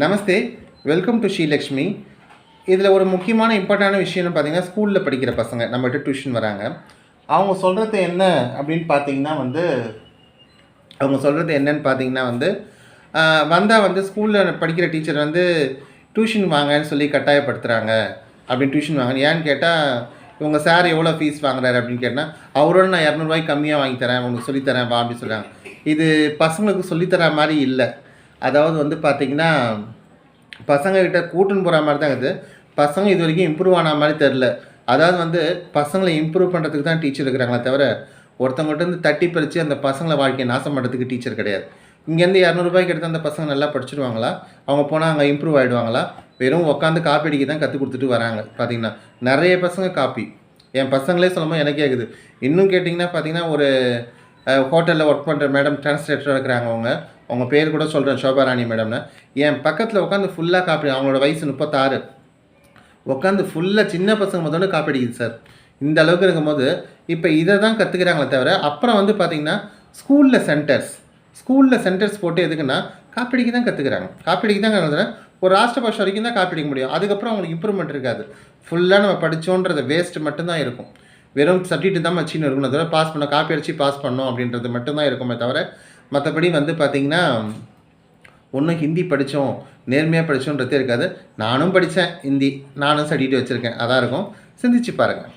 Namaste, welcome to Srilakshmi. இதில் ஒரு முக்கியமான இம்பார்ட்டண்டான விஷயம்னு பார்த்தீங்கன்னா, ஸ்கூலில் படிக்கிற பசங்க நம்மகிட்ட டியூஷன் வராங்க. அவங்க சொல்கிறது என்ன அப்படின்னு பார்த்தீங்கன்னா வந்தால் ஸ்கூலில் படிக்கிற டீச்சர் டியூஷன் வாங்கன்னு சொல்லி கட்டாயப்படுத்துகிறாங்க. அப்படின்னு டியூஷன் வாங்க ஏன்னு கேட்டால், இவங்க சார் எவ்வளோ ஃபீஸ் வாங்குறாரு அப்படின்னு கேட்டால், அவரோட நான் 200 கம்மியாக வாங்கி தரேன், உங்களுக்கு சொல்லித்தரேன் வா அப்படின்னு சொல்கிறாங்க. இது பசங்களுக்கு சொல்லித்தர மாதிரி இல்லை. அதாவது பார்த்தீங்கன்னா, பசங்கக்கிட்ட கூட்டுன்னு போகிற மாதிரி தான் இருக்குது. பசங்க இது வரைக்கும் இம்ப்ரூவ் ஆன மாதிரி தெரில. அதாவது பசங்களை இம்ப்ரூவ் பண்ணுறதுக்கு தான் டீச்சர் இருக்கிறாங்களே தவிர, ஒருத்தவங்கள்ட்ட தட்டி பறித்து அந்த பசங்களை வாழ்க்கையை நாசம் பண்ணுறதுக்கு டீச்சர் கிடையாது. இங்கேருந்து 200 எடுத்து அந்த பசங்க நல்லா படிச்சுடுவாங்களா? அவங்க போனால் அங்கே இம்ப்ரூவ் ஆகிடுவாங்களா? வெறும் உட்காந்து காப்பி அடிக்க தான் கற்றுக் கொடுத்துட்டு வராங்க. பார்த்திங்கன்னா நிறைய பசங்க காப்பி. என் பசங்களே சொல்லும்போது எனக்கே இருக்குது. இன்னும் கேட்டிங்கன்னா பார்த்தீங்கன்னா, ஒரு ஹோட்டலில் ஒர்க் பண்ணுற மேடம் டிரான்ஸ்லேட்டராக இருக்கிறாங்க. அவங்க பேர் கூட சொல்கிறேன், சோபாராணி மேடம்னு. என் பக்கத்தில் உட்காந்து ஃபுல்லாக காப்பி. அவங்களோட வயசு 36. உட்காந்து ஃபுல்லாக சின்ன பசங்க முதல்ல காப்பி அடிக்குது சார். இந்த அளவுக்கு இருக்கும்போது இப்போ இதை தான் கற்றுக்கிறாங்களே தவிர, அப்புறம் பார்த்திங்கன்னா ஸ்கூலில் சென்டர்ஸ் போட்டு எதுக்குன்னா காப்பி அடிக்க தான் கற்றுக்கிறாங்க. காப்பி அடிக்க தான் கற்றுக்கிறேன். ஒரு ராஷ்டிர பாஷை வரைக்கும் தான் காப்பி அடிக்க முடியும். அதுக்கப்புறம் அவங்களுக்கு இம்ப்ரூவ்மெண்ட் இருக்காது. ஃபுல்லாக நம்ம படித்தோன்றது வேஸ்ட்டு மட்டும்தான் இருக்கும். வெறும் சர்டிஃபிகேட் தான் வச்சுன்னு இருக்கணும். தவிர பாஸ் பண்ணோம், காப்பி அடித்து பாஸ் பண்ணோம் அப்படின்றது மட்டும்தான் இருக்குமே தவிர, மற்றபடி பார்த்திங்கன்னா ஒன்றும் ஹிந்தி படித்தோம், நேர்மையாக படித்தோன்றதே இருக்காது. நானும் படித்தேன் ஹிந்தி, நானும் சர்டிஃபிகேட் வச்சுருக்கேன். அதான் இருக்கும். சிந்திச்சு பாருங்கள்.